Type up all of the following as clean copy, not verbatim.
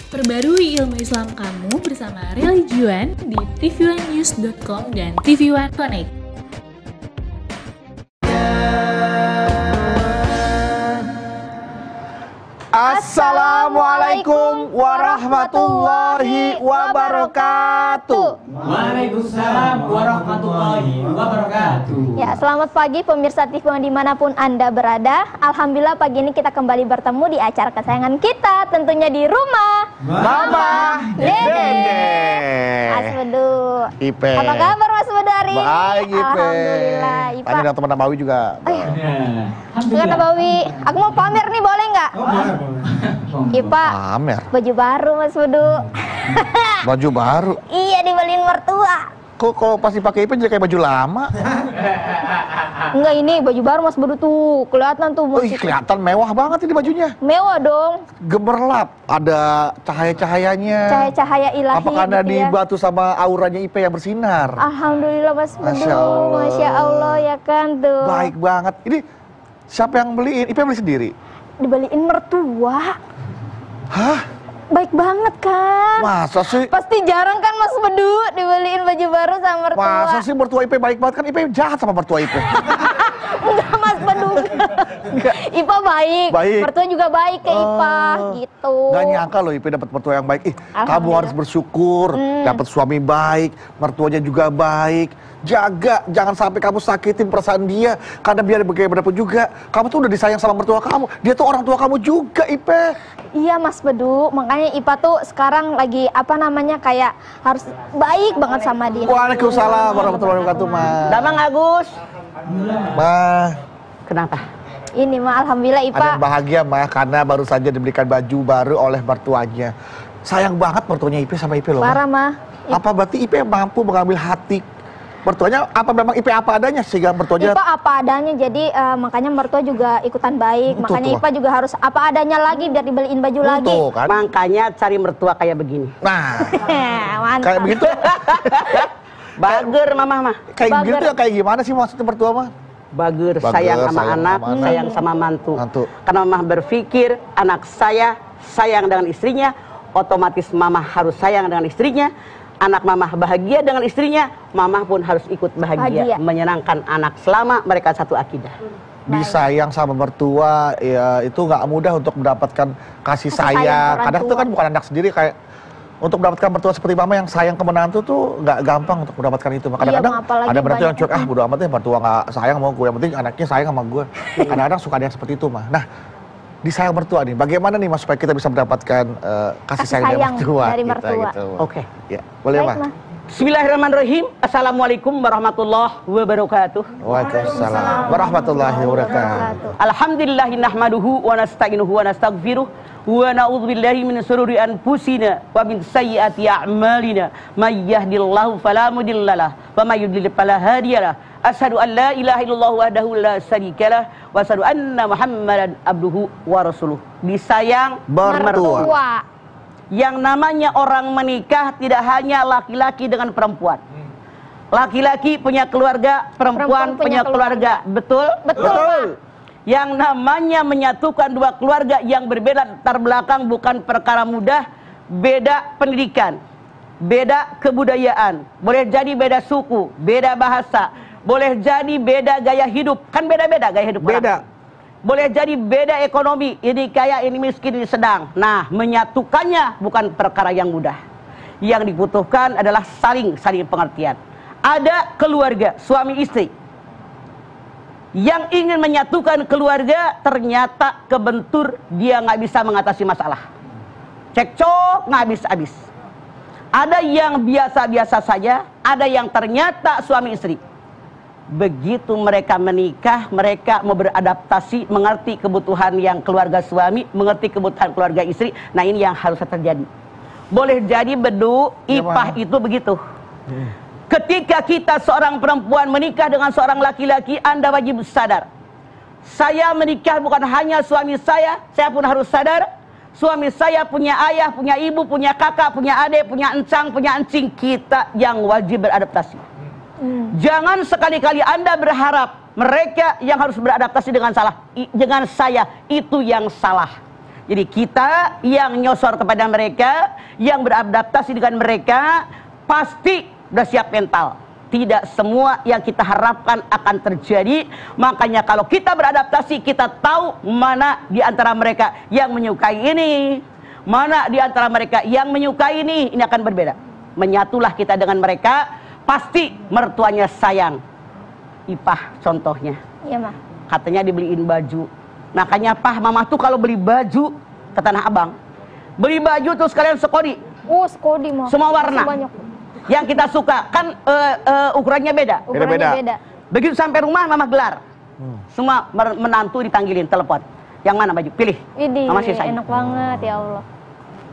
Perbarui ilmu Islam kamu bersama Religion di tv1news.com dan TV1 Connect. Assalamualaikum warahmatullahi wabarakatuh. Waalaikumsalam warahmatullahi wabarakatuh. Ya, selamat pagi pemirsa TV dimanapun Anda berada. Alhamdulillah pagi ini kita kembali bertemu di acara kesayangan kita, tentunya di rumah Mama Dede. Mas Bedu. Ipe. Apa kabar Mas Bedu hari ini? Baik, Ipe. Alhamdulillah. Ipa. Tanya dengan teman Nabawi juga. Bukan Nabawi. Aku mau pamer nih, boleh nggak? Ipa. Pamer. Baju baru Mas Bedu. Baju baru. Iya, dibeliin mertua. Kok kalau pasti pakai Ipe jadi kayak baju lama? Enggak, ini baju baru Mas Bedu tuh. Kelihatan tuh. Wih, kelihatan mewah banget ini bajunya. Mewah dong. Gemerlap, ada cahaya-cahayanya. Cahaya-cahaya ilahi. Apakah karena gitu ya. dibantu sama auranya Ipe yang bersinar? Alhamdulillah Mas Bedu. Masya Allah. Masya Allah ya kan tuh. Baik banget. Ini siapa yang beliin? Ipe beli sendiri? Dibeliin mertua. Hah? Baik banget kan? Masa sih? Pasti jarang kan Mas Bedu dibeliin baju baru sama mertua. Masa sih mertua Ipe baik banget? Kan Ipe jahat sama mertua Ipe. Enggak Mas Bedu. Ipa baik. Baik. Mertua juga baik ke Ipa gitu. Gak nyangka loh Ipe dapat mertua yang baik. Ih, kamu Alhamdulillah. harus bersyukur dapat suami baik, mertuanya juga baik. Jaga, jangan sampai kamu sakitin perasaan dia. Karena biar bagaimanapun juga, kamu tuh udah disayang sama mertua kamu. Dia tuh orang tua kamu juga, Ipe. Iya Mas Bedu, makanya Ipa tuh sekarang lagi kayak harus baik banget sama dia. Waalaikumsalam warahmatullahi wabarakatuh, Ma. Damang Agus. Ma, Kenapa? Ini mah alhamdulillah ada Ipa. yang bahagia, Ma, karena baru saja dibelikan baju baru oleh mertuanya. Sayang banget mertuanya Ipe sama Ipe loh, Ma. Parah mah. Apa berarti Ipe mampu mengambil hati mertuanya? Apa memang Ipe apa adanya sehingga mertuanya Ipa apa adanya, jadi makanya mertua juga ikutan baik. Betul, Makanya tuh. Ipa juga harus apa adanya lagi biar dibeliin baju lagi. Tuh, kan? Makanya cari mertua kayak begini. Nah, Mantap. kayak begitu. Bager mama mah. Kayak Bager. begitu ya, kayak gimana sih maksudnya mertua mah? Bager, Bager, sayang sama sayang anak, sama anak. sayang sama mantu. Mantu. Karena mama berpikir anak saya sayang dengan istrinya, otomatis mama harus sayang dengan istrinya. Anak mama bahagia dengan istrinya, mama pun harus ikut bahagia. Menyenangkan anak selama mereka satu akidah. Disayang sama mertua, ya itu nggak mudah untuk mendapatkan kasih sayang sayang. orang Kadang tua. itu kan bukan anak sendiri, kayak untuk mendapatkan mertua seperti mama yang sayang ke menantu tuh nggak gampang untuk mendapatkan itu. Kadang-kadang Iya, apalagi ada menantu yang banyak. cuek, bodo amat deh mertua nggak sayang sama gue, yang penting anaknya sayang sama gue. Kadang-kadang suka ada yang seperti itu, mah. Nah, disayang mertua nih, bagaimana nih Mas supaya kita bisa mendapatkan kasih sayang dari mertua? dari kita, mertua. gitu. Oke. Ya, boleh, Baik, Mah? Ma. Bismillahirrahmanirrahim. Assalamualaikum warahmatullahi wabarakatuh. Waalaikumsalam warahmatullahi wabarakatuh. Alhamdulillahi nahmaduhu wa nasta'inuhu wa nastaghfiruh wa na'udzu billahi min shururi anfusina wa min sayyiati a'malina may yahdihillahu fala mudhillalah wa may yudlil fala hadiyalah. Asyhadu an la ilaha illallah wahdahu la syarikalah wa asyhadu anna Muhammadan abduhu wa rasuluh. Disayang Mertua. Yang namanya orang menikah tidak hanya laki-laki dengan perempuan. Laki-laki punya keluarga, perempuan punya keluarga. Betul? Betul, Pak. Yang namanya menyatukan dua keluarga yang berbeda latar belakang bukan perkara mudah. Beda pendidikan, beda kebudayaan, boleh jadi beda suku, beda bahasa, boleh jadi beda gaya hidup. Kan beda-beda gaya hidup orang. Beda. Boleh jadi beda ekonomi, ini kaya, ini miskin, ini sedang. Nah, menyatukannya bukan perkara yang mudah. Yang dibutuhkan adalah saling pengertian. Ada keluarga, suami istri, yang ingin menyatukan keluarga, ternyata kebentur, dia nggak bisa mengatasi masalah. Cekcok nggak habis-habis. Ada yang biasa-biasa saja, ada yang ternyata suami istri. Begitu mereka menikah, mereka mau beradaptasi, mengerti kebutuhan yang keluarga suami, mengerti kebutuhan keluarga istri. Nah, ini yang harus terjadi. Boleh jadi Bedu, Ipah itu begitu. Ketika kita seorang perempuan menikah dengan seorang laki-laki, Anda wajib sadar. Saya menikah bukan hanya suami saya pun harus sadar. Suami saya punya ayah, punya ibu, punya kakak, punya adik, punya encang, punya encing. Kita yang wajib beradaptasi. Jangan sekali-kali Anda berharap mereka yang harus beradaptasi dengan saya, itu yang salah. Jadi kita yang nyosor kepada mereka, yang beradaptasi dengan mereka, pasti udah siap mental. Tidak semua yang kita harapkan akan terjadi. Makanya kalau kita beradaptasi, kita tahu mana di antara mereka yang menyukai ini, mana di antara mereka yang menyukai ini. Ini akan berbeda. Menyatulah kita dengan mereka, pasti mertuanya sayang. Ipah contohnya. Iya, Ma. Katanya dibeliin baju. Makanya Pah, Mama tuh kalau beli baju ke Tanah Abang, beli baju tuh sekalian sekodi. Sekodi, Ma. Semua warna. Banyak. Yang kita suka kan ukurannya beda. Ukurannya beda. Begitu sampai rumah Mama gelar. Semua menantu ditanggilin telepon. Yang mana baju? Pilih. Widih, Mama sisain. enak banget ya Allah.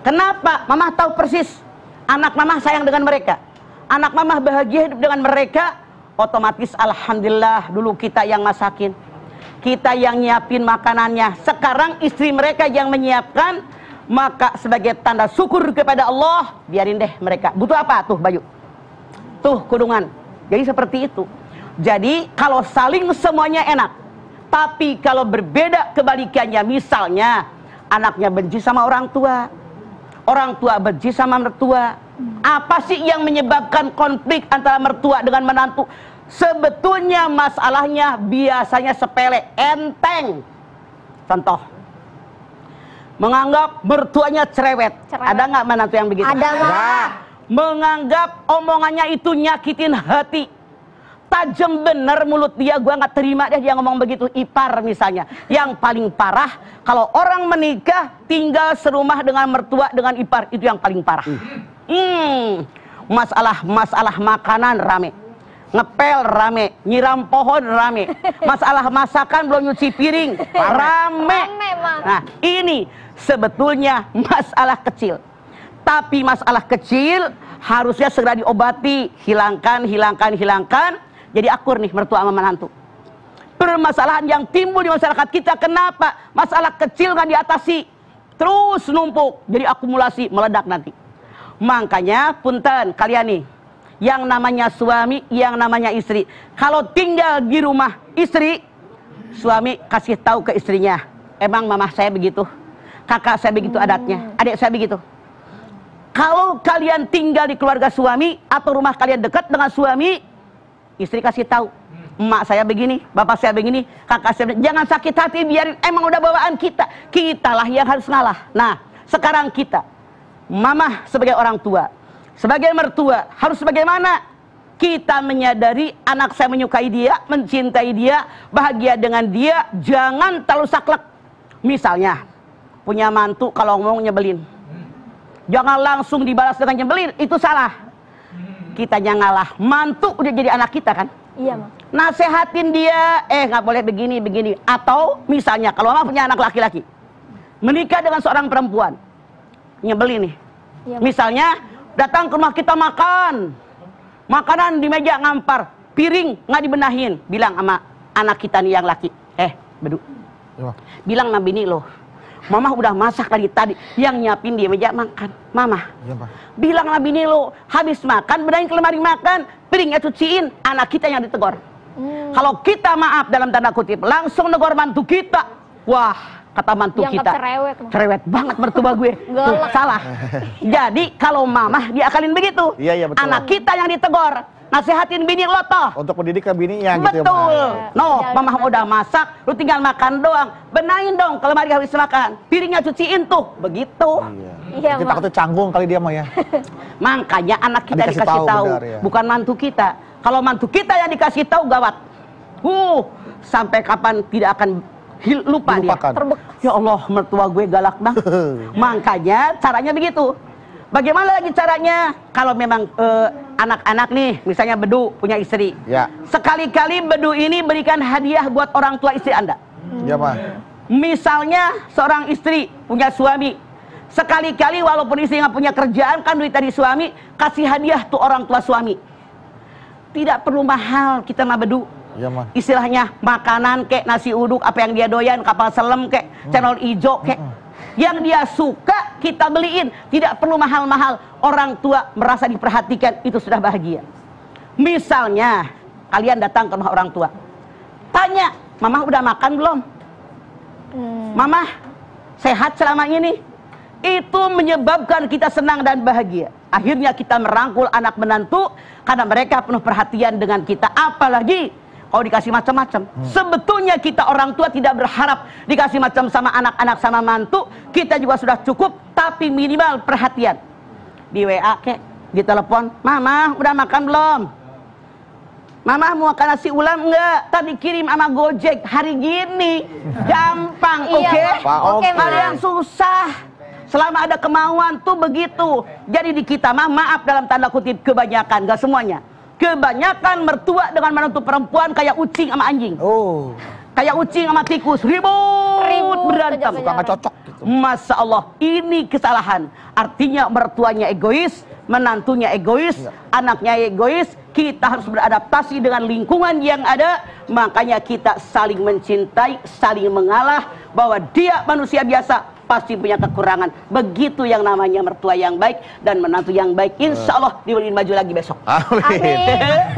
Kenapa? Mama tahu persis anak Mama sayang dengan mereka. Anak Mama bahagia hidup dengan mereka. Otomatis alhamdulillah dulu kita yang masakin, kita yang nyiapin makanannya. Sekarang istri mereka yang menyiapkan. Maka sebagai tanda syukur kepada Allah, biarin deh mereka. Butuh apa? Tuh baju, tuh kudungan. Jadi seperti itu. Jadi kalau saling semuanya enak. Tapi kalau berbeda kebalikannya, misalnya anaknya benci sama orang tua benci sama mertua. Apa sih yang menyebabkan konflik antara mertua dengan menantu? Sebetulnya masalahnya biasanya sepele, enteng. Contoh, menganggap mertuanya cerewet. Ada nggak menantu yang begitu? Ada, Ma. Menganggap omongannya itu nyakitin hati. Tajam bener mulut dia, gua nggak terima deh dia ngomong begitu. Ipar misalnya. Yang paling parah, kalau orang menikah tinggal serumah dengan mertua dengan ipar, itu yang paling parah. Masalah makanan rame, ngepel rame, nyiram pohon rame, masalah masakan belum nyuci piring rame. Nah, ini sebetulnya masalah kecil. Tapi masalah kecil harusnya segera diobati, hilangkan. Jadi akur nih mertua sama menantu. Permasalahan yang timbul di masyarakat kita, kenapa? Masalah kecil nggak diatasi, terus numpuk, jadi akumulasi, meledak nanti. Makanya punten kalian nih, yang namanya suami, yang namanya istri, kalau tinggal di rumah istri, suami kasih tahu ke istrinya, emang mama saya begitu, kakak saya begitu adatnya, adik saya begitu. Kalau kalian tinggal di keluarga suami atau rumah kalian dekat dengan suami, istri kasih tahu, emak saya begini, bapak saya begini, kakak saya begini. Jangan sakit hati, biarin, emang udah bawaan kita. Kitalah yang harus ngalah. Nah, sekarang kita, mama sebagai orang tua, sebagai mertua, harus bagaimana? Kita menyadari anak saya menyukai dia, mencintai dia, bahagia dengan dia, jangan terlalu saklek. Misalnya, punya mantu kalau ngomong nyebelin, jangan langsung dibalas dengan nyebelin, itu salah. Kitanya ngalah, mantu udah jadi anak kita kan? Iya, Ma. Nasehatin dia, nggak boleh begini. Atau misalnya kalau Mama punya anak laki-laki, menikah dengan seorang perempuan, nyebelin nih. Iya, misalnya datang ke rumah kita makan, makanan di meja ngampar, piring nggak dibenahin, bilang sama anak kita nih yang laki, Bedu, bilang sama bini lo, Mama udah masak tadi, yang nyiapin di meja makan. Mama, bilang sama bini lo, habis makan, bedain ke lemari makan, piringnya cuciin, anak kita yang ditegur. Kalau kita maaf dalam tanda kutip, langsung negor mantu kita. Wah, kata mantu kita, cerewet banget mertua gue. Tuh, salah. Jadi kalau mama diakalin begitu, iya, betul. Anak kita yang ditegur, nasehatin bini lo toh. Untuk pendidik ke bininya gitu. Betul. Ya, Mama udah masak, lu tinggal makan doang. Benahin dong ke lemari habis makan, piringnya cuciin tuh. Begitu. Iya, kita takutnya canggung kali dia mah ya. Makanya anak kita dikasih tahu, benar, ya. Bukan mantu kita. Kalau mantu kita yang dikasih tahu gawat. Sampai kapan tidak akan lupa dia. Ya Allah, mertua gue galak banget. Makanya caranya begitu. Bagaimana lagi caranya? Kalau memang anak-anak nih, misalnya Bedu punya istri, ya. Sekali-kali Bedu ini berikan hadiah buat orang tua istri Anda. Ya, Pak. Misalnya seorang istri punya suami, sekali-kali walaupun istri nggak punya kerjaan, kan duit dari suami, kasih hadiah tuh orang tua suami. Tidak perlu mahal kita mah Bedu. Ya, Ma. Istilahnya makanan kek, nasi uduk, apa yang dia doyan, kapal selam kek, channel ijo kek. Yang dia suka kita beliin, tidak perlu mahal-mahal. Orang tua merasa diperhatikan, itu sudah bahagia. Misalnya kalian datang ke rumah orang tua, tanya, Mama udah makan belum? Mama, sehat selama ini, itu menyebabkan kita senang dan bahagia. Akhirnya kita merangkul anak menantu karena mereka penuh perhatian dengan kita. Apalagi kalau dikasih macam-macam. Sebetulnya kita orang tua tidak berharap dikasih macam sama anak-anak sama mantu. Kita juga sudah cukup, tapi minimal perhatian. Di WA kek, di telepon, "Mama, udah makan belum? Mama mau makan nasi ulam enggak? Tadi kirim sama Gojek hari gini." Gampang, oke? Iya, oke, Ma. Ada yang susah. Selama ada kemauan tuh begitu. Jadi di kita mah, maaf dalam tanda kutip, kebanyakan, gak semuanya. Kebanyakan mertua dengan menantu perempuan kayak ucing sama anjing. Oh. Kayak ucing sama tikus, ribut berantem. Suka nggak cocok gitu. Masya Allah, ini kesalahan. Artinya mertuanya egois, menantunya egois, anaknya egois. Kita harus beradaptasi dengan lingkungan yang ada. Makanya kita saling mencintai, saling mengalah, bahwa dia manusia biasa, pasti punya kekurangan. Begitu yang namanya mertua yang baik dan menantu yang baik. Insya Allah dibeliin baju lagi besok. Amin.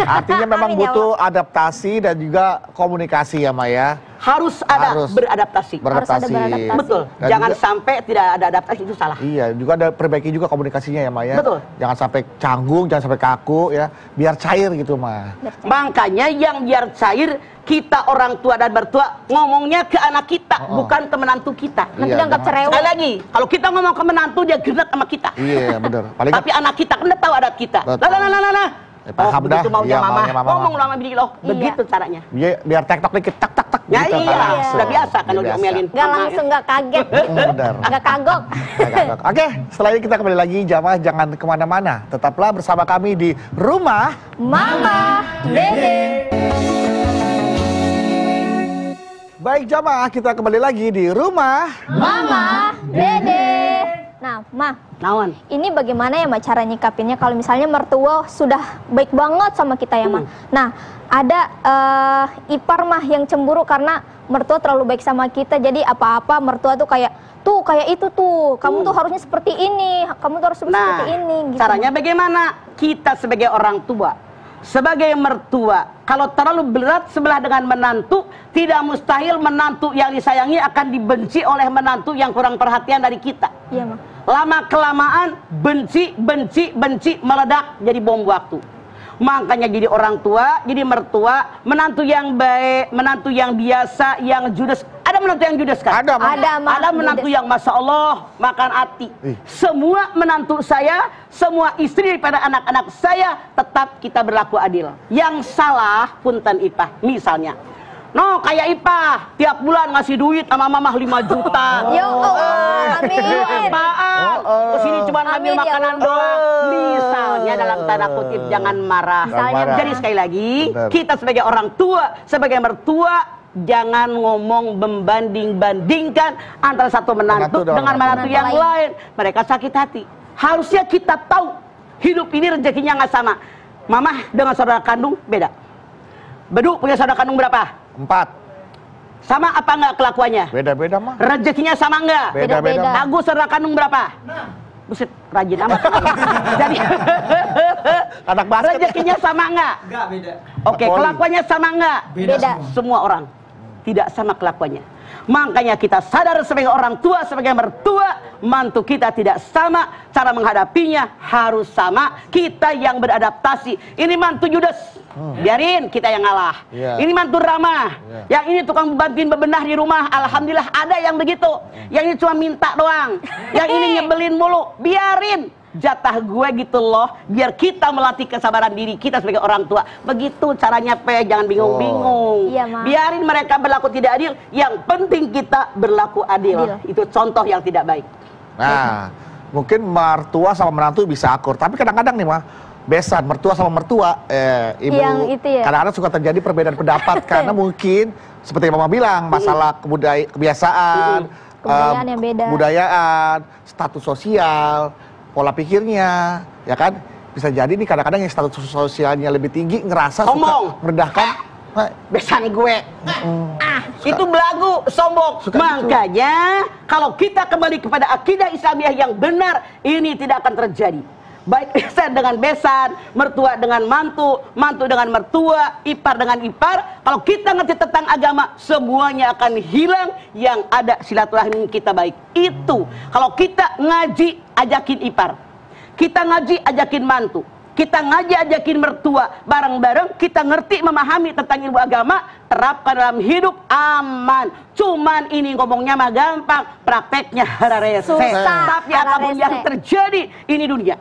Artinya memang butuh adaptasi dan juga komunikasi ya Maya. Harus ada beradaptasi. Harus ada beradaptasi. Betul. Dan Jangan juga, sampai tidak ada adaptasi, itu salah. Iya, juga ada perbaiki juga komunikasinya ya Maya. Betul. Jangan sampai canggung, jangan sampai kaku ya, biar cair gitu mah. Makanya yang biar cair, kita orang tua dan mertua ngomongnya ke anak kita, bukan ke menantu kita. Nanti Iya, dianggap jangan. cerewet. Sekali lagi, kalau kita ngomong ke menantu, dia gerak sama kita. Iya, bener. Paling Tapi anak kita kan udah tahu adat kita. Betul. Lah. paham dah. Begitu maunya Iya, mama, maunya mama. ngomong lama bini lo. Iya. Begitu caranya. Biar tektok dikit, tak tak tak. Ya gitu, iya, kan. sudah biasa kan Udah udah biasa. diomelin. Nggak langsung, nggak kaget, Benar. nggak kagok. Oke, setelah ini kita kembali lagi. Jamaah jangan kemana-mana. Tetaplah bersama kami di Rumah Mama Dede. Baik jamaah, kita kembali lagi di Rumah Mama Dede. Nah, Ma, Naon? ini bagaimana ya Ma cara nyikapinnya kalau misalnya mertua sudah baik banget sama kita ya Ma. Nah, ada ipar mah yang cemburu karena mertua terlalu baik sama kita. Jadi apa-apa mertua tuh kayak itu tuh, kamu tuh harusnya seperti ini, kamu tuh harus seperti ini gitu. Caranya bagaimana? Kita sebagai orang tua, sebagai mertua, kalau terlalu berat sebelah dengan menantu, tidak mustahil menantu yang disayangi akan dibenci oleh menantu yang kurang perhatian dari kita. Iya, Ma. Lama kelamaan benci meledak jadi bom waktu. Makanya jadi orang tua, jadi mertua, menantu yang baik, menantu yang biasa, yang judes. Ada menantu yang judes kan? Ada, Ma. Ada menantu yang Masya Allah makan hati. Semua menantu saya, semua istri daripada anak-anak saya, tetap kita berlaku adil. Yang salah punten Ipah, misalnya no, kayak Ipah tiap bulan ngasih duit sama mamah 5 juta. Ya Allah, amin. Apaan? Kesini cuma ngambil Amin, ya makanan Allah. doang. Misalnya dalam tanda kutip, jangan marah. Misalnya, Jadi sekali lagi, Benar. kita sebagai orang tua, sebagai mertua, jangan ngomong membanding-bandingkan antara satu menantu dengan menantu yang lain. Mereka sakit hati. Harusnya kita tahu hidup ini rezekinya nggak sama. Mamah dengan saudara kandung beda. Bedu punya saudara kandung berapa? 4. Sama apa enggak kelakuannya? Beda-beda mah. Rezekinya sama enggak? Beda-beda. Agus saudara kandung berapa? Buset, rajin amat. Jadi Anak basket. rezekinya sama enggak? Enggak, beda. Oke, kelakuannya sama enggak? Beda. Semua orang tidak sama kelakuannya. Makanya kita sadar sebagai orang tua, sebagai mertua, mantu kita tidak sama, cara menghadapinya harus sama. Kita yang beradaptasi. Ini mantu judes, biarin kita yang ngalah. Ini mantu ramah, yang ini tukang bantuin bebenah di rumah, alhamdulillah ada yang begitu. Yang ini cuma minta doang, yang ini nyebelin mulu, biarin. Jatah gue gitu loh, biar kita melatih kesabaran diri kita sebagai orang tua. Begitu caranya, jangan bingung-bingung. Iya, Ma. Biarin mereka berlaku tidak adil, yang penting kita berlaku adil. Itu contoh yang tidak baik. Nah, mungkin mertua sama menantu bisa akur, tapi kadang-kadang nih mah besan mertua sama mertua, ibu, Yang itu ya. kadang-kadang suka terjadi perbedaan pendapat karena mungkin seperti Mama bilang masalah kebiasaan, Kebudayaan yang beda. kebudayaan, status sosial, pola pikirnya, ya kan? Bisa jadi nih kadang-kadang yang status sosialnya lebih tinggi ngerasa Sombong. suka merendahkan. Besan gue. Itu belagu, sombong. Suka Makanya kalau kita kembali kepada akidah Islamiyah yang benar, ini tidak akan terjadi. baik besan dengan besan, mertua dengan mantu, mantu dengan mertua, ipar dengan ipar. Kalau kita ngerti tentang agama, semuanya akan hilang, yang ada silaturahmi kita baik. Itu kalau kita ngaji ajakin ipar, kita ngaji ajakin mantu, kita ngaji ajakin mertua, bareng-bareng kita ngerti memahami tentang ilmu agama, terapkan dalam hidup, aman. Cuman ini ngomongnya mah gampang, prakteknya rese. Tapi apapun yang terjadi, ini dunia.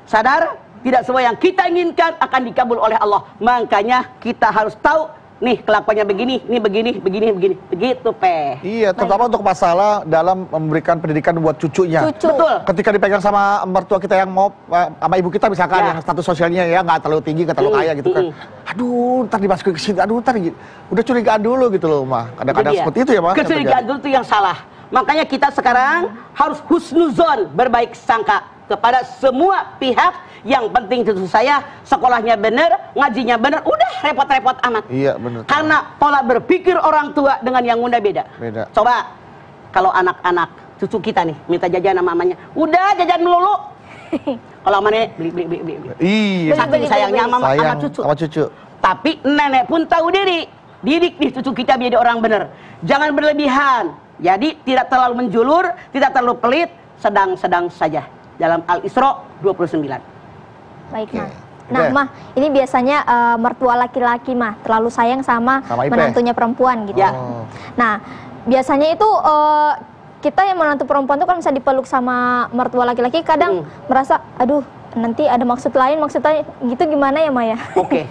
Sadar, tidak semua yang kita inginkan akan dikabul oleh Allah. Makanya kita harus tahu, nih kelakuannya begini, ini begini, begini, begini. Begitu, Pe. Iya, terutama untuk masalah dalam memberikan pendidikan buat cucunya. Betul. Ketika dipegang sama mertua kita yang mau, sama ibu kita misalkan, Ya. yang status sosialnya ya nggak terlalu tinggi, nggak terlalu kaya gitu kan. Aduh, ntar dimasukin ke sini, aduh ntar gitu. Udah curigaan dulu gitu loh, Mah. Kadang-kadang seperti itu ya, Mah. Kecurigaan dulu itu yang salah. Makanya kita sekarang harus husnuzon, berbaik sangka kepada semua pihak. Yang penting tentu saya sekolahnya benar, ngajinya benar, udah repot-repot amat. Iya, benar. Karena pola berpikir orang tua dengan yang muda beda. Beda. Coba kalau anak-anak cucu kita nih minta jajan sama mamanya, udah jajan melulu. Kalau mamanya beli. Iya. Saking sayangnya sama cucu. Sama cucu. Tapi nenek pun tahu diri. Didik nih cucu kita menjadi orang benar. Jangan berlebihan. Jadi tidak terlalu menjulur, tidak terlalu pelit, sedang-sedang saja. Dalam Al-Isra 29. Baik, Mah. Nah, Mah, ini biasanya mertua laki-laki, Mah, terlalu sayang sama Ipe. menantunya perempuan gitu. Ya. Nah, biasanya itu kita yang menantu perempuan tuh kan bisa dipeluk sama mertua laki-laki, kadang merasa, aduh, nanti ada maksud lain, maksudnya gitu gimana ya, Maya? Oke.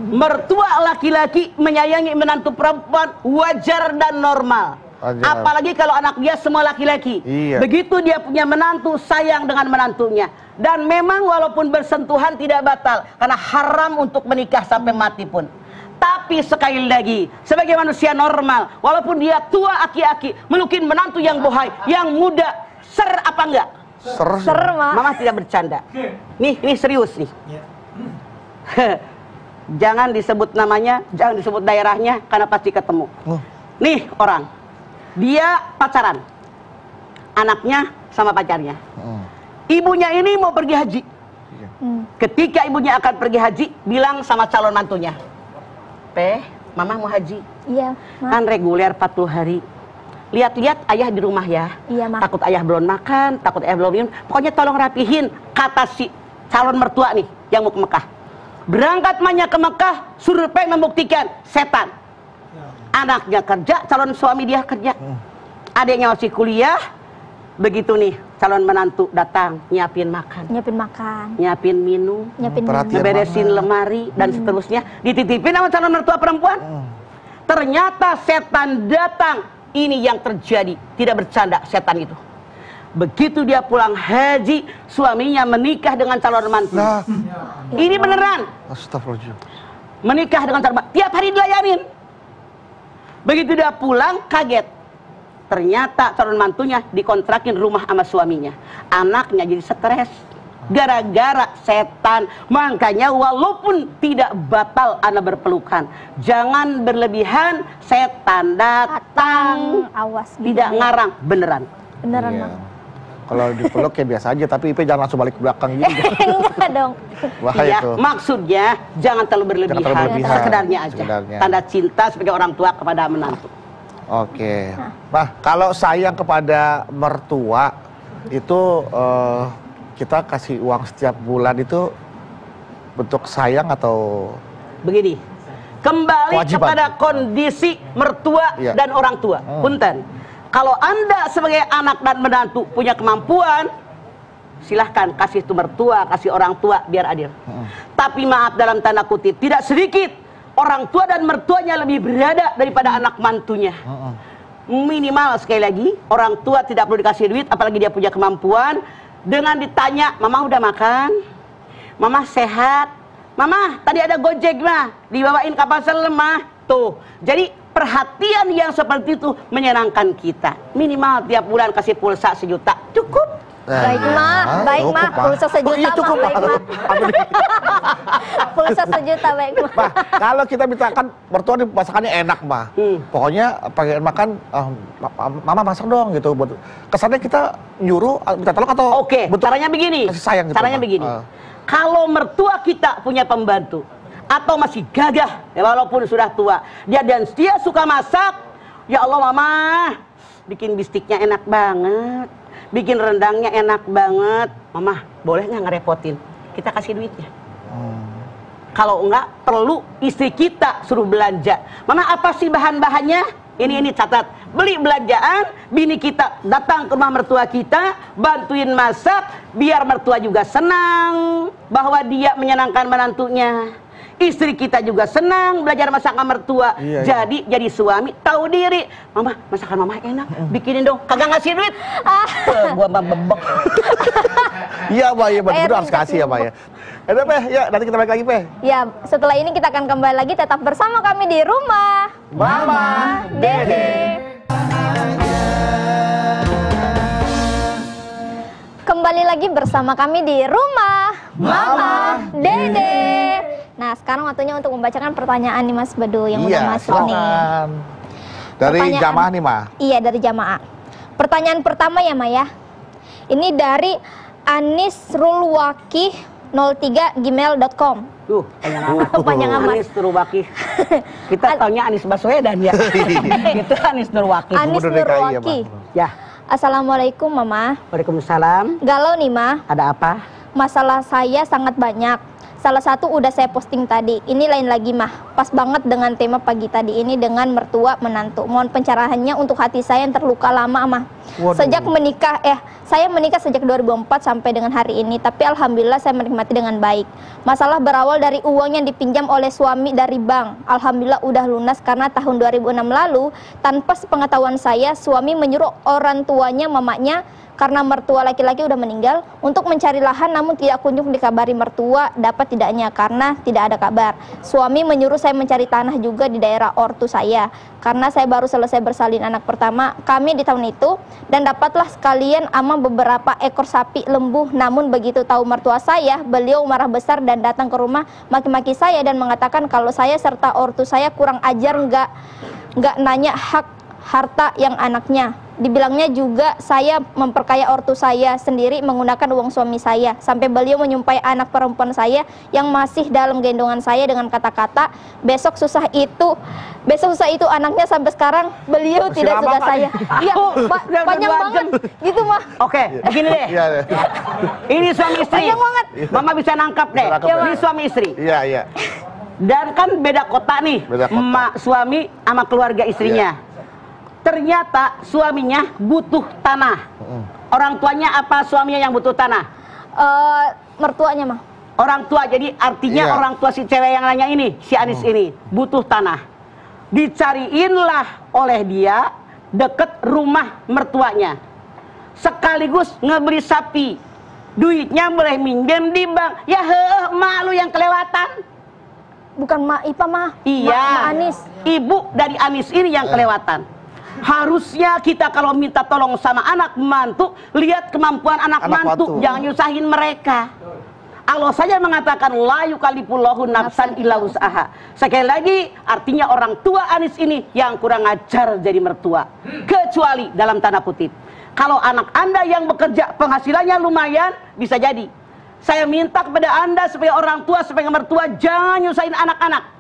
Mertua laki-laki menyayangi menantu perempuan wajar dan normal. Wajar. Apalagi kalau anak dia semua laki-laki. Iya. Begitu dia punya menantu, sayang dengan menantunya. Dan memang walaupun bersentuhan tidak batal, karena haram untuk menikah sampai mati pun. Tapi sekali lagi, sebagai manusia normal, walaupun dia tua aki-aki, melukin menantu yang bohai, yang muda, ser apa enggak? Ser, Mah. Mama tidak bercanda. Nih serius nih. Jangan disebut namanya, jangan disebut daerahnya, karena pasti ketemu. Nih orang, dia pacaran, anaknya sama pacarnya. Ibunya ini mau pergi haji. Ketika ibunya akan pergi haji, bilang sama calon mantunya, Mama mau haji. Iya, Mah. Kan reguler 40 hari. Lihat-lihat ayah di rumah ya. Iya, Mah. Takut ayah belum makan, takut ayah belum minum. Pokoknya tolong rapihin, kata si calon mertua nih yang mau ke Mekah. Berangkat Manya ke Mekah, suruh membuktikan setan. Anaknya kerja, calon suami dia kerja. Adiknya masih kuliah. Begitu nih, calon menantu datang, nyiapin makan, nyiapin minum, ngeberesin lemari, dan seterusnya. Dititipin sama calon mertua perempuan. Ternyata setan datang. Ini yang terjadi. Tidak bercanda setan itu. Begitu dia pulang haji, suaminya menikah dengan calon mantu. Nah. Ini beneran. Astagfirullahaladzim. Menikah dengan calon mantu. Tiap hari dilayanin. Begitu dia pulang, kaget. Ternyata calon mantunya dikontrakin rumah sama suaminya. Anaknya jadi stres gara-gara setan. Makanya walaupun tidak batal Anda berpelukan, jangan berlebihan, setan datang. Awas. Tidak ngarang, beneran. Beneran, Iya. Mah. Kalau dipeluk ya biasa aja, tapi Ipe jangan langsung balik ke belakang gitu. Enggak dong. Bahaya Iya, tuh. maksudnya jangan terlalu berlebihan. Jangan terlalu berlebihan. Sekedarnya aja. Sekedarnya. Tanda cinta sebagai orang tua kepada menantu. Oke. Nah, kalau sayang kepada mertua itu kita kasih uang setiap bulan itu bentuk sayang atau Begini, kembali kewajiban? kepada kondisi mertua Iya. dan orang tua. Punten, kalau Anda sebagai anak dan menantu punya kemampuan, silahkan kasih itu mertua, kasih orang tua biar adil. Tapi maaf dalam tanda kutip, tidak sedikit orang tua dan mertuanya lebih berada daripada anak mantunya. Minimal sekali lagi, orang tua tidak perlu dikasih duit, apalagi dia punya kemampuan. Dengan ditanya, Mama udah makan? Mama sehat? Mama, tadi ada Gojek mah, dibawain kapal selam mah. Tuh, jadi perhatian yang seperti itu menyenangkan kita. Minimal tiap bulan kasih pulsa 1 juta, cukup. Baik mah, baik mah, pulsa sejuta cukup, mah, baik mah. Pulsa sejuta baik mah. Mah, kalau kita minta kan mertua nih masakannya enak mah. Pokoknya pengen makan, mama masak dong gitu. Kesannya kita nyuruh minta tolong atau Oke, caranya begini. kasih sayang gitu, Caranya Ma. begini. Kalau mertua kita punya pembantu atau masih gagah, ya walaupun sudah tua, dia suka masak, ya Allah mama, bikin bistiknya enak banget, bikin rendangnya enak banget, mama boleh nggak ngerepotin? Kita kasih duitnya. Kalau enggak, perlu istri kita suruh belanja. Mama apa sih bahan-bahannya? Ini catat. Beli belanjaan, bini kita datang ke rumah mertua kita, bantuin masak, biar mertua juga senang bahwa dia menyenangkan menantunya. Istri kita juga senang belajar masakan mertua. Jadi suami tahu diri. Mama, masakan mama enak, bikinin dong. Kagak ngasih duit. Gua bebek. Iya, Pak, iya betul harus kasih ya, Pak ya. Udah, Pe, ya nanti kita balik lagi, Pe. Ya, setelah ini kita akan kembali lagi tetap bersama kami di rumah Mama Dede. Kembali lagi bersama kami di rumah Mama Dede. Nah, sekarang waktunya untuk membacakan pertanyaan nih Mas Bedu yang udah masuk nih. Silakan. Dari jamaah nih, Ma. Iya, dari jamaah. Pertanyaan pertama ya, Ma ya. Ini dari anisrulwakih03@gmail.com. Panjang amat. Anis Nurwakih. Kita taunya Anies Baswedan ya. Itu Anis Nurwakih. Anis Nurwakih. Ya. Assalamualaikum Mama. Waalaikumsalam. Galau nih Ma. Ada apa? Masalah saya sangat banyak. Salah satu udah saya posting tadi. Ini lain lagi mah. Pas banget dengan tema pagi tadi ini dengan mertua menantu. Mohon pencerahannya untuk hati saya yang terluka lama mah. Sejak menikah, saya menikah sejak 2004 sampai dengan hari ini. Tapi alhamdulillah saya menikmati dengan baik. Masalah berawal dari uang yang dipinjam oleh suami dari bank. Alhamdulillah udah lunas karena tahun 2006 lalu tanpa sepengetahuan saya suami menyuruh orang tuanya mamanya karena mertua laki-laki udah meninggal untuk mencari lahan namun tidak kunjung dikabari mertua dapat tidaknya karena tidak ada kabar. Suami menyuruh saya mencari tanah juga di daerah ortu saya karena saya baru selesai bersalin anak pertama kami di tahun itu dan dapatlah sekalian ama beberapa ekor sapi lembu. Namun begitu tahu mertua saya, beliau marah besar dan datang ke rumah maki-maki saya dan mengatakan kalau saya serta ortu saya kurang ajar nggak nanya hak harta yang anaknya. Dibilangnya juga saya memperkaya ortu saya sendiri menggunakan uang suami saya. Sampai beliau menyumpahi anak perempuan saya yang masih dalam gendongan saya dengan kata-kata besok susah itu anaknya sampai sekarang beliau Masih tidak suka saya. Iya, panjang banget gitu mah. Oke, begini deh. Ini suami istri. Panjang banget. Mama bisa nangkap deh. Ini suami istri. Iya. Dan kan beda kota nih. Emak suami sama keluarga istrinya. Ternyata suaminya butuh tanah. Orang tuanya apa suaminya yang butuh tanah? Mertuanya mah. Orang tua, jadi artinya orang tua si cewek yang nanya ini, si Anis ini butuh tanah. Dicariinlah oleh dia deket rumah mertuanya. Sekaligus ngebeli sapi. Duitnya boleh minjem di bank. Ya mak lu yang kelewatan. Bukan mak Ipa mah. Iya. Mak Anis. Ibu dari Anis ini yang kelewatan. Harusnya kita kalau minta tolong sama anak mantu, lihat kemampuan anak mantu, jangan nyusahin mereka. Allah saja mengatakan la yukallifullahu nafsan illa wus'aha. Sekali lagi, artinya orang tua Anis ini yang kurang ajar jadi mertua. Kecuali dalam tanda kutip, kalau anak Anda yang bekerja penghasilannya lumayan, bisa jadi. Saya minta kepada Anda supaya orang tua, supaya mertua jangan nyusahin anak-anak.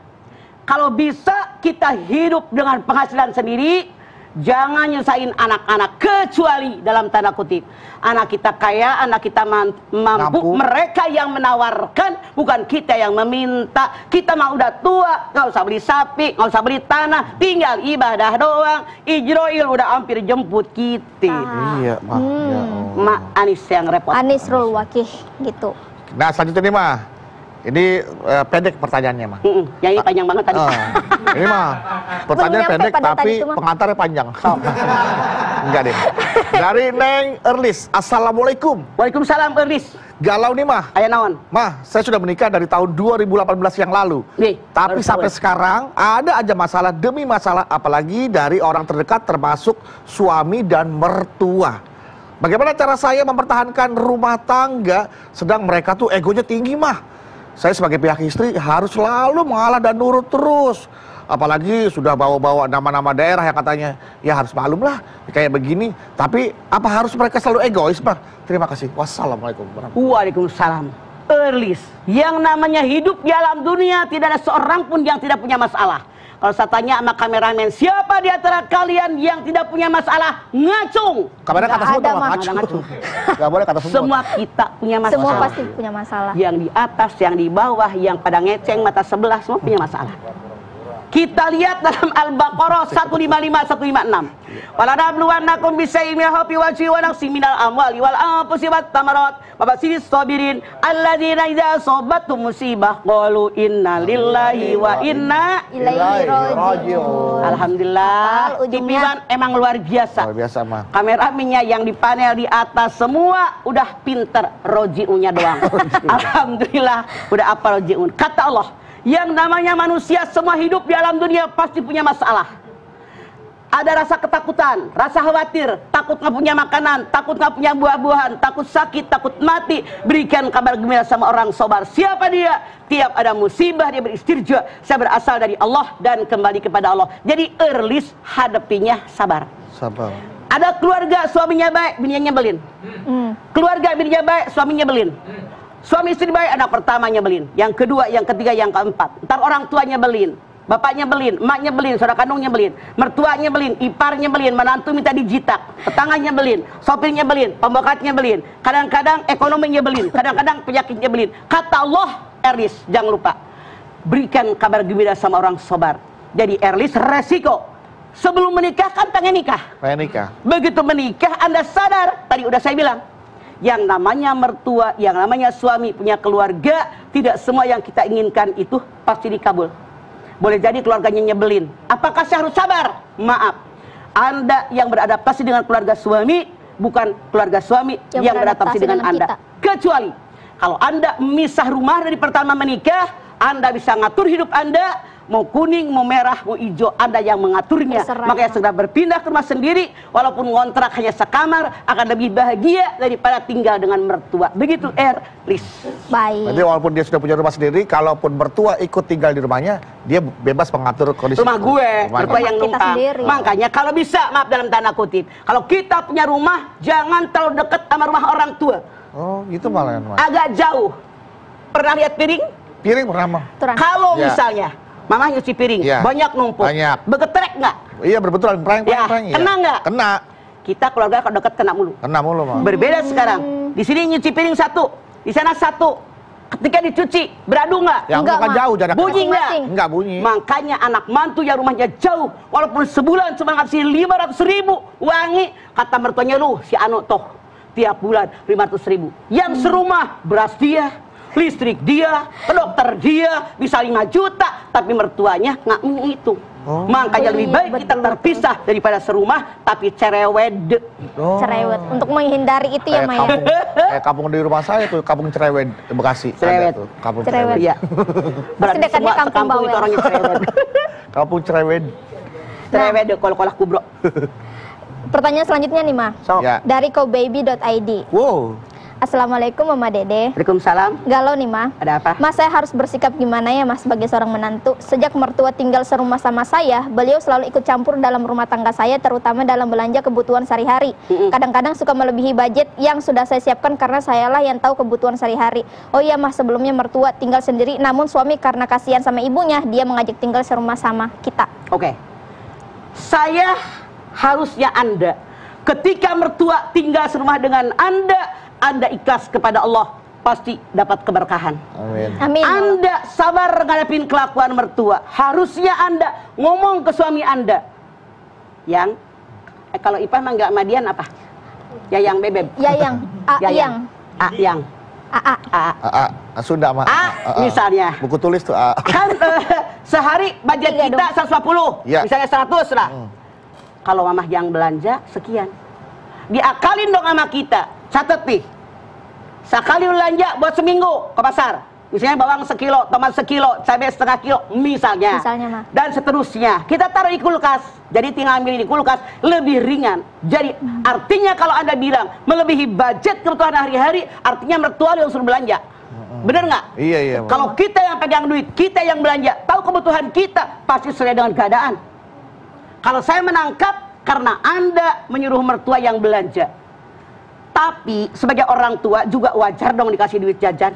Kalau bisa kita hidup dengan penghasilan sendiri, jangan nyusahin anak-anak, kecuali dalam tanda kutip anak kita kaya, anak kita mampu, mereka yang menawarkan, bukan kita yang meminta. Kita mah udah tua, nggak usah beli sapi, nggak usah beli tanah, tinggal ibadah doang. Ijroil udah hampir jemput kita. Iya, Ma. Mak Anis yang repot. Anis Nurwakih gitu. Nah, selanjutnya nih, Ma. Ini pendek pertanyaannya, Ma. Yang ini panjang banget tadi. Ini mah pertanyaan pendek tapi pengantarnya panjang. Enggak deh. Dari Neng Erlis. Assalamualaikum. Waalaikumsalam Erlis. Galau nih mah. Aya naon? Mah, saya sudah menikah dari tahun 2018 yang lalu. Tapi sampai sekarang ada aja masalah demi masalah, apalagi dari orang terdekat termasuk suami dan mertua. Bagaimana cara saya mempertahankan rumah tangga sedang mereka tuh egonya tinggi mah? Saya sebagai pihak istri harus selalu mengalah dan nurut terus. Apalagi sudah bawa-bawa nama-nama daerah yang katanya ya harus maklum lah kayak begini. Tapi apa harus mereka selalu egois mah? Terima kasih. Wassalamualaikum warahmatullahi wabarakatuh. Waalaikumsalam. Erlis, yang namanya hidup di alam dunia tidak ada seorang pun yang tidak punya masalah. Kalau saya tanya sama kameramen, siapa di antara kalian yang tidak punya masalah? Ngacung. Kamera kata semua ada, Mas. ngacung. Gak boleh kata semua. Semua kita punya masalah. Semua pasti punya masalah. Yang di atas, yang di bawah, yang pada ngeceng mata sebelah, semua punya masalah. Kita lihat dalam Al-Baqarah 155-156. Walanabluwannakum bisyai'in minal khawfi wal ju'i wa naqsin minal amwali wal anfusi wat thamarat wa bashshiris sabirin alladzina idza asabathum musibah qalu inna lillahi wa inna Ilaihi raji'un. Alhamdulillah. Ujungnya. TV-an emang luar biasa. Luar biasa mah. Kameramennya yang di panel di atas semua udah pinter, roji'unya doang. Alhamdulillah udah apa roji'un. Kata Allah, yang namanya manusia semua hidup di alam dunia pasti punya masalah. Ada rasa ketakutan, rasa khawatir, takut nggak punya makanan, takut nggak punya buah-buahan, takut sakit, takut mati. Berikan kabar gembira sama orang sabar. Siapa dia? Tiap ada musibah dia beristirja. Saya berasal dari Allah dan kembali kepada Allah. Jadi Erlis hadapinya sabar. Sabar. Ada keluarga suaminya baik, bininya nyebelin. Keluarga bininya baik, suaminya nyebelin. Suami istri baik, anak pertama nyebelin. Yang kedua, yang ketiga, yang keempat. Ntar orang tuanya nyebelin. Bapaknya nyebelin, emaknya nyebelin, saudara kandungnya nyebelin, mertuanya nyebelin, iparnya nyebelin, menantu minta dijitak, tetangganya nyebelin, sopirnya nyebelin, pembokatnya nyebelin, kadang-kadang ekonomi nyebelin, kadang-kadang penyakit nyebelin. Kata Allah, Erlis, jangan lupa berikan kabar gembira sama orang sabar. Jadi Erlis resiko sebelum menikah kan pengen nikah. Pengen nikah. Begitu menikah Anda sadar, tadi udah saya bilang, yang namanya mertua, yang namanya suami punya keluarga, tidak semua yang kita inginkan itu pasti dikabul. Boleh jadi keluarganya nyebelin. Apakah saya harus sabar? Maaf, Anda yang beradaptasi dengan keluarga suami bukan keluarga suami yang beradaptasi dengan Anda. Kecuali kalau Anda memisah rumah dari pertama menikah, Anda bisa ngatur hidup Anda. Mau kuning, mau merah, mau hijau, Anda yang mengaturnya. Terserah. Makanya segera berpindah ke rumah sendiri. Walaupun ngontrak hanya sekamar, akan lebih bahagia daripada tinggal dengan mertua. Begitu Erlis. Baik. Jadi walaupun dia sudah punya rumah sendiri, kalaupun mertua ikut tinggal di rumahnya, dia bebas mengatur kondisi Rumah gue, mertua yang Kita numpang. sendiri. Makanya kalau bisa, maaf dalam tanda kutip, kalau kita punya rumah, jangan terlalu dekat sama rumah orang tua. Oh, gitu malah. Agak jauh. Pernah lihat piring? Piring pernah mah. Aturan. Kalau Ya. misalnya Mama nyuci piring, Ya. banyak numpuk, Banyak. begetrek nggak? Iya berbetulan, prank. Ya, kena nggak? Kena. Kita keluarga kalau dekat kena mulu. Kena mulu mah. Berbeda sekarang. Di sini nyuci piring satu, di sana satu. Ketika dicuci, beradu nggak? Ya enggak kan Mak. jauh jaraknya. Bunyi nggak? Masing-masing. Enggak bunyi. Makanya anak mantu yang rumahnya jauh, walaupun sebulan cuma ngasih 500.000 wangi, kata mertuanya, lu si Anu toh tiap bulan 500.000. Yang serumah beras dia, listrik dia, ke dokter dia, bisa 5 juta, tapi mertuanya nggak menghitung. Oh. Makanya lebih baik Betul, kita terpisah daripada serumah tapi cerewet. Oh. Cerewet. Untuk menghindari itu ya, Kayak Maya. kampung di rumah saya tuh, kampung Cerewet, Bekasi. Cerewet. Ada tuh, kampung Cerewet. Cerewet. Iya. Berarti dekatnya semua Kampung sekampung itu Bawel. orangnya cerewet. Kampung Cerewet. Cerewet deh kolak kubro. Pertanyaan selanjutnya nih, Ma. So, Ya. Dari kobaby.id. Wow. Assalamualaikum Mama Dede. Waalaikumsalam. Galau nih, Ma. Ada apa? Mas, saya harus bersikap gimana ya, Mas, sebagai seorang menantu? Sejak mertua tinggal serumah sama saya, beliau selalu ikut campur dalam rumah tangga saya, terutama dalam belanja kebutuhan sehari-hari. Kadang-kadang suka melebihi budget yang sudah saya siapkan karena sayalah yang tahu kebutuhan sehari-hari. Oh iya, Mas, sebelumnya mertua tinggal sendiri, namun suami karena kasihan sama ibunya, dia mengajak tinggal serumah sama kita. Oke. Saya harusnya Anda ketika mertua tinggal serumah dengan Anda ikhlas kepada Allah, pasti dapat keberkahan. Amin. Amin. Anda sabar ngadepin kelakuan mertua. Harusnya Anda ngomong ke suami Anda. Yang kalau Ipah mah nggak Madian apa? Yayang bebeb. Yayang. Ayang. Yang. Aa. Sunda mah. Misalnya. Buku tulis tuh. Kan sehari budget Iya kita 150, Ya. misalnya 100 lah. Kalau mamah yang belanja sekian, diakalin dong sama kita. Catat nih, sekali belanja buat seminggu ke pasar Misalnya bawang sekilo, tomat sekilo, cabai setengah kilo, misalnya. Misalnya, Ma. Dan seterusnya. Kita taruh di kulkas. Jadi tinggal ambil di kulkas, lebih ringan. Jadi artinya kalau Anda bilang melebihi budget kebutuhan hari-hari, artinya mertua yang suruh belanja. Bener nggak? Iya, iya. Kalau kita yang pegang duit, kita yang belanja, tahu kebutuhan kita, pasti sesuai dengan keadaan. Kalau saya menangkap karena Anda menyuruh mertua yang belanja. Tapi sebagai orang tua juga wajar dong dikasih duit jajan.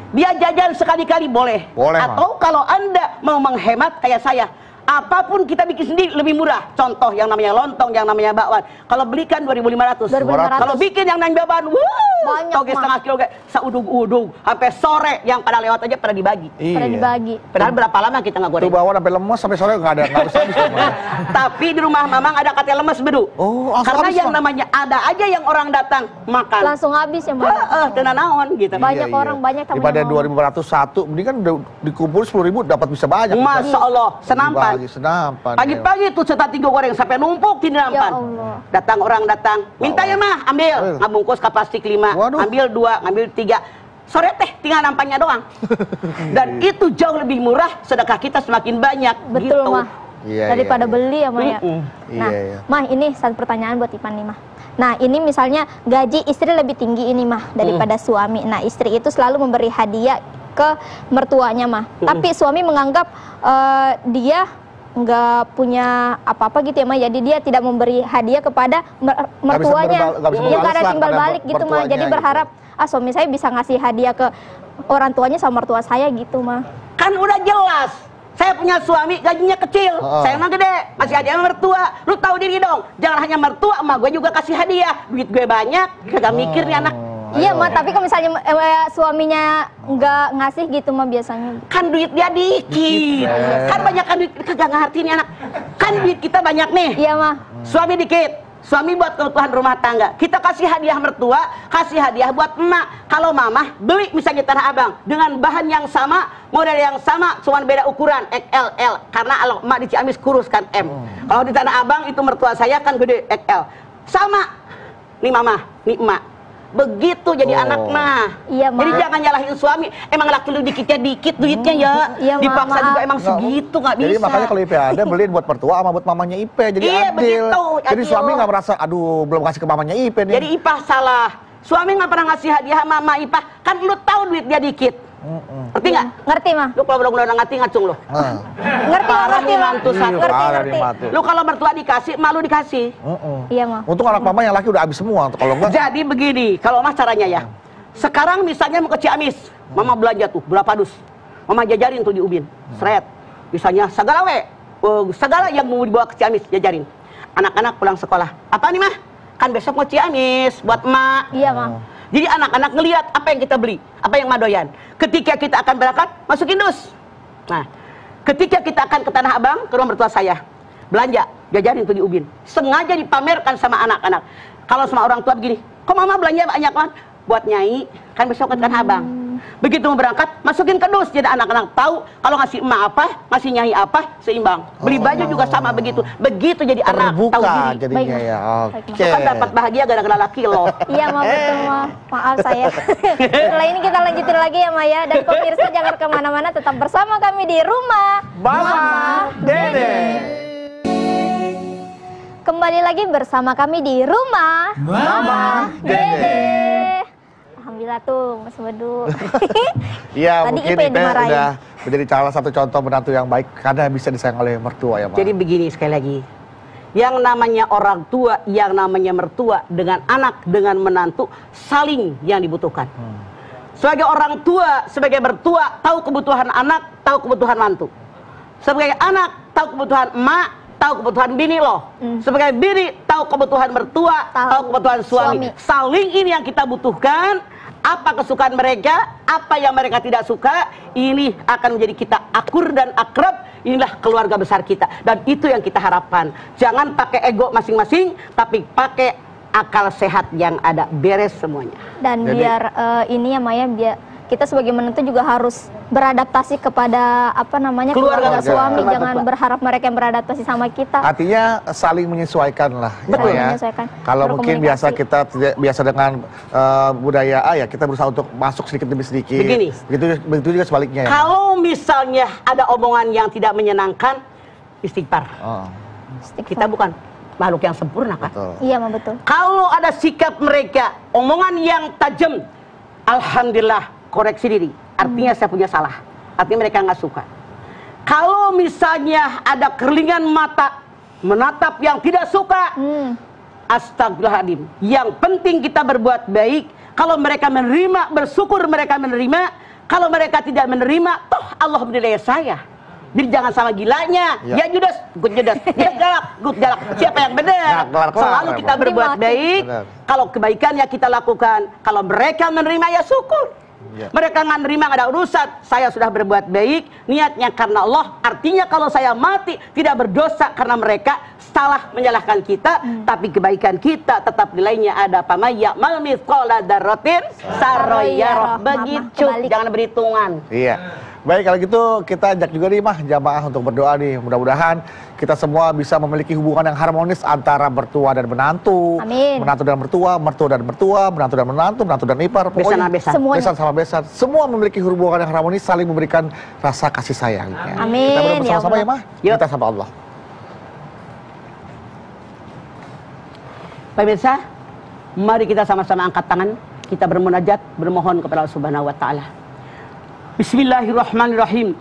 Dia jajan sekali-kali boleh. Boleh, Atau kalau Anda mau menghemat kayak saya, apapun kita bikin sendiri lebih murah. Contoh yang namanya lontong, yang namanya bakwan. Kalau belikan 2.500. 2.500. Kalau bikin yang namanya bakwan, Banyak, toge setengah kilo kayak seudung-udung sampai sore, yang pada lewat aja pada dibagi. Pada dibagi. Padahal berapa lama kita nggak goreng? Tuh bawang sampai lemes sampai sore nggak habis. Tapi di rumah Mamang ada kate lemes bedu. Oh, langsung karena habis, yang Bang. namanya ada aja yang orang datang makan. Langsung habis ya, Ma. Tenan naon gitu. Banyak orang, banyak tamunya Daripada Mama. 2.501, mending kan dikumpul 10.000 dapat bisa banyak. Masya Allah, senampan. Dibagi, senampan. Pagi-pagi tuh setati goreng sampai numpuk di Ya nampan. Allah. Datang orang datang, minta ya mah, ambil. Ngabungkus ke plastik 5, Waduh. ambil 2, ngambil 3. Sore teh tinggal nampannya doang. Dan itu jauh lebih murah, sedekah kita semakin banyak. Betul, gitu. Mah. Iya, Daripada iya. beli ya, Ma ya. Nah, Iya, iya. Mah, ini satu pertanyaan buat Ipan nih, Mah. Nah, ini misalnya gaji istri lebih tinggi ini, Mah, daripada suami. Nah, istri itu selalu memberi hadiah ke mertuanya, Mah. Tapi suami menganggap dia nggak punya apa-apa gitu ya, Mah. Jadi dia tidak memberi hadiah kepada mertuanya. nggak bisa Ya nggak ada membalas lah timbal pada balik gitu, Mah. mertuanya Jadi gitu. berharap suami saya bisa ngasih hadiah ke orang tuanya sama mertua saya gitu, Mah. Kan udah jelas. Saya punya suami gajinya kecil, saya mah gede, masih hadiah sama mertua. Lu tahu diri dong, jangan hanya mertua, emak gue juga kasih hadiah. Duit gue banyak, kagak mikir nih anak. Iya, Mah, tapi kalau misalnya suaminya nggak ngasih gitu, Mah, biasanya. Kan duit dia dikit. Kan banyak kan duit, kagak ngerti nih anak. Kan duit kita banyak nih. Iya, Mah. Suami dikit. Suami buat kebutuhan rumah tangga. Kita kasih hadiah mertua, kasih hadiah buat emak. Kalau mamah beli misalnya Tanah Abang dengan bahan yang sama, model yang sama, cuman beda ukuran XL, L. Karena kalau emak di Ciamis kurus kan M. Kalau di Tanah Abang itu mertua saya kan gede XL. Sama. Nih mamah, nih emak. Begitu jadi anak mah. Iya, Ma. Jadi jangan nyalahin suami. Emang laki lu dikitnya dikit duitnya ya. Iya, Ma, Dipaksa maaf. juga emang segitu nggak bisa. Jadi makanya kalau IP ada beliin buat mertua sama buat mamanya IP, jadi Iya, adil. begitu, Jadi adil. suami nggak merasa, aduh belum kasih ke mamanya IP nih. Jadi Ipah salah. Suami nggak pernah ngasih hadiah sama Mama Ipah. Kan lu tahu duit dia dikit. Ngerti nggak? Ngerti, Mah. Lu kalau belum ngerti ngacung lu. Ngerti, Mah, Parah ngerti, nih Mah. mantu satu. Ngerti, Parah nih ngerti. mantu. Lu kalau mertua dikasih, malu dikasih. Iya, Mah. Untung anak mama yang laki udah habis semua, kalau enggak. Jadi begini, kalau Mas caranya ya. Sekarang misalnya mau ke Ciamis, Mama belanja tuh berapa dus. Mama jajarin tuh di Ubin. Seret. Misalnya segala segala yang mau dibawa ke Ciamis jajarin. Anak-anak pulang sekolah. Apa nih, Mah? Kan besok mau Ciamis buat emak. Iya, Mah. Jadi anak-anak ngelihat apa yang kita beli, apa yang madoyan. Ketika kita akan berangkat, masukin dus. Nah, ketika kita akan ke Tanah Abang, ke rumah mertua saya, belanja, jajarin tuh di Ubin. Sengaja dipamerkan sama anak-anak. Kalau sama orang tua begini, kok mama belanja banyak banget? Buat nyai, kan besok ke Tanah Abang. Begitu mau berangkat, masukin ke dus. Jadi anak-anak tahu kalau ngasih emak apa, ngasih nyai apa, seimbang. Beli baju juga sama begitu. Begitu jadi anak, tahu Terbuka diri. jadinya Baik, ya. Baik, Oke. Kan dapat bahagia gara-gara laki lo. Iya, Ma, betul, Ma. Maaf saya. Setelah ini kita lanjutin lagi ya, Maya. Dan pemirsa jangan kemana-mana, tetap bersama kami di Rumah Mama Dede. Kembali lagi bersama kami di Rumah Mama Dede. Alhamdulillah tuh, Mas Bedu. Iya, Tadi mungkin Ipe Ipe dimarahin. udah menjadi salah satu contoh menantu yang baik karena bisa disayang oleh mertua ya, Pak. Jadi begini sekali lagi. Yang namanya orang tua, yang namanya mertua dengan anak, dengan menantu saling yang dibutuhkan. Sebagai orang tua, sebagai mertua tahu kebutuhan anak, tahu kebutuhan mantu. Sebagai anak tahu kebutuhan emak, tahu kebutuhan bini loh. Sebagai bini tahu kebutuhan mertua, tahu kebutuhan suami. Saling ini yang kita butuhkan. Apa kesukaan mereka, apa yang mereka tidak suka, ini akan menjadi kita akur dan akrab. Inilah keluarga besar kita, dan itu yang kita harapkan. Jangan pakai ego masing-masing, tapi pakai akal sehat yang ada, beres semuanya. Dan Jadi- biar ini ya, Maya, biar kita sebagai menantu juga harus beradaptasi kepada keluarga suami, Keluarga. jangan berharap mereka yang beradaptasi sama kita. Artinya saling menyesuaikan lah, Betul. ya. Menyesuaikan. Kalau mungkin biasa Berkomunikasi. kita tidak biasa dengan budaya A ya, kita berusaha untuk masuk sedikit demi sedikit. Begini. Begitu juga sebaliknya ya. Kalau misalnya ada omongan yang tidak menyenangkan, istighfar. Oh, Istighfar. Kita bukan makhluk yang sempurna kan? betul. Iya, Ma, betul. Kalau ada sikap mereka, omongan yang tajam, alhamdulillah, koreksi diri. Artinya saya punya salah. Artinya mereka nggak suka. Kalau misalnya ada kerlingan mata, menatap yang tidak suka, astagfirullahaladzim. Yang penting kita berbuat baik. Kalau mereka menerima, bersyukur mereka menerima. Kalau mereka tidak menerima, toh Allah menilai saya. Jadi jangan sama gilanya. Ya. Ya judes, good judes. Dia galak, good galak. Siapa yang benar? Ya, kelar-kelar, Selalu kita emang. berbuat Dimaki. baik. Benar. Kalau kebaikan ya kita lakukan. Kalau mereka menerima ya syukur. Ya. Mereka nggak nerima nggak ada urusan. Saya sudah berbuat baik, niatnya karena Allah. Artinya kalau saya mati tidak berdosa karena mereka salah menyalahkan kita, tapi kebaikan kita tetap nilainya ada. Pamaya mal mithqala dzarratin sarroyarah. Begitu, Kebalik. jangan berhitungan. Iya. Baik, kalau gitu kita ajak juga nih Mah jamaah untuk berdoa nih. Mudah-mudahan kita semua bisa memiliki hubungan yang harmonis antara mertua dan menantu. Amin. Menantu dan mertua, mertua dan mertua, menantu dan menantu, menantu dan ipar. Besan sama besan. Semuanya. Besan sama besan. Semua memiliki hubungan yang harmonis, saling memberikan rasa kasih sayang. Ya. Amin, Kita berdoa ya bersama-sama ya Allah. Mah. Yuk. Kita sama Allah. Pemirsa, mari kita sama-sama angkat tangan, kita bermunajat, bermohon kepada Allah Subhanahu wa taala. Bismillahirrahmanirrahim.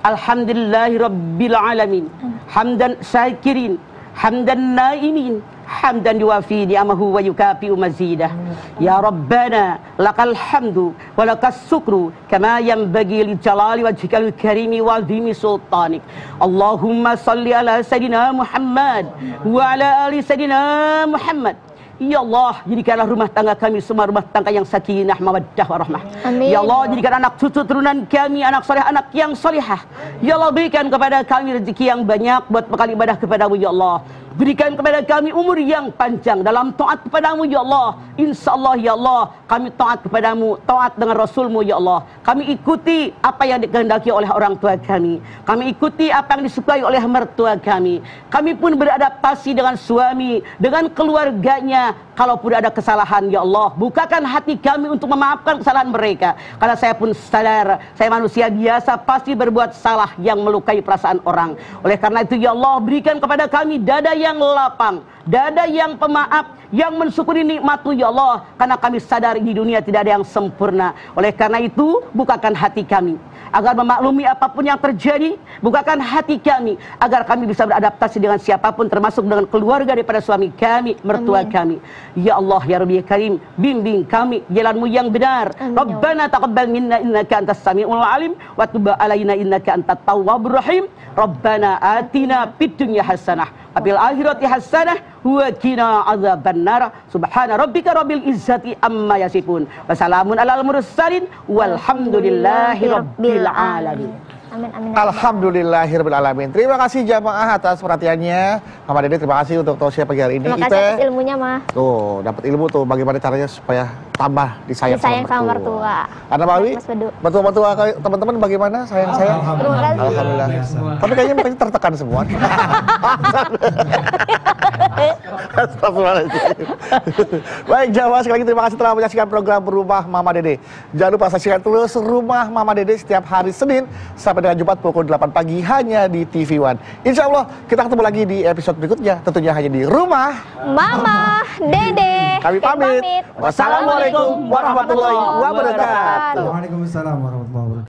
Alhamdulillahirabbil alamin. Hamdan syakirin, hamdan naimin, hamdan yuwafi ni'amahu wa yukafi'u mazidah. Ya Rabbana, lakal hamdu wa lakas syukru kama yanbaghi li jalali wajhikal karimi wa azimi sultanik. Allahumma salli ala sayidina Muhammad wa ala ali sayidina Muhammad. Ya Allah, jadikanlah rumah tangga kami semua rumah tangga yang sakinah, mawaddah, warahmah. Amin. Ya Allah, jadikan anak cucu turunan kami anak soleh, anak yang solehah. Ya Allah, berikan kepada kami rezeki yang banyak buat bekal ibadah kepadamu ya Allah. Berikan kepada kami umur yang panjang dalam taat kepadamu ya Allah. Insya Allah ya Allah, kami taat kepadamu, taat dengan Rasulmu ya Allah. Kami ikuti apa yang dikehendaki oleh orang tua kami. Kami ikuti apa yang disukai oleh mertua kami. Kami pun beradaptasi dengan suami, dengan keluarganya. Kalaupun ada kesalahan ya Allah, bukakan hati kami untuk memaafkan kesalahan mereka. Karena saya pun sadar, saya manusia biasa pasti berbuat salah yang melukai perasaan orang. Oleh karena itu ya Allah, berikan kepada kami dada yang lapang, dada yang pemaaf, yang mensyukuri nikmat-Mu ya Allah. Karena kami sadar di dunia tidak ada yang sempurna. Oleh karena itu, bukakan hati kami agar memaklumi apapun yang terjadi. Bukakan hati kami agar kami bisa beradaptasi dengan siapapun, termasuk dengan keluarga daripada suami kami, mertua kami. Ya Allah ya Rabbi Karim, bimbing kami jalan-Mu yang benar. Rabbana taqabbal minna innaka antas samiul alim wa tub alaina innaka antat tawwabur rahim. Rabbana atina fid dunya hasanah wa fil akhirati hasanah wa qina adzabannar. Subhana rabbika rabbil izzati amma yasifun wa salamun alal mursalin walhamdulillahi rabbil alamin. Amin, amin. Alhamdulillahirabbil alamin. Terima kasih jamaah atas perhatiannya. Mama Dede terima kasih untuk tausiah pagi hari ini. Terima kasih atas ilmunya, Ma. Tuh, dapat ilmu tuh bagaimana caranya supaya tambah disayang sama mertua. Ada Pak Wi? Mas Bedu. Mertua-mertua teman-teman bagaimana sayang-sayang? Terima kasih. Alhamdulillah. Tapi kayaknya mukanya tertekan semua. Astagfirullahaladzim. Baik jamaah, sekali lagi terima kasih telah menyaksikan program Rumah Mama Dede. Jangan lupa saksikan terus Rumah Mama Dede setiap hari Senin sampai dengan Jumat pukul 8 pagi hanya di TV One. Insya Allah kita ketemu lagi di episode berikutnya, tentunya hanya di Rumah Mama Dede. Kami pamit. Wassalamualaikum warahmatullahi wabarakatuh. Waalaikumsalam warahmatullahi wabarakatuh.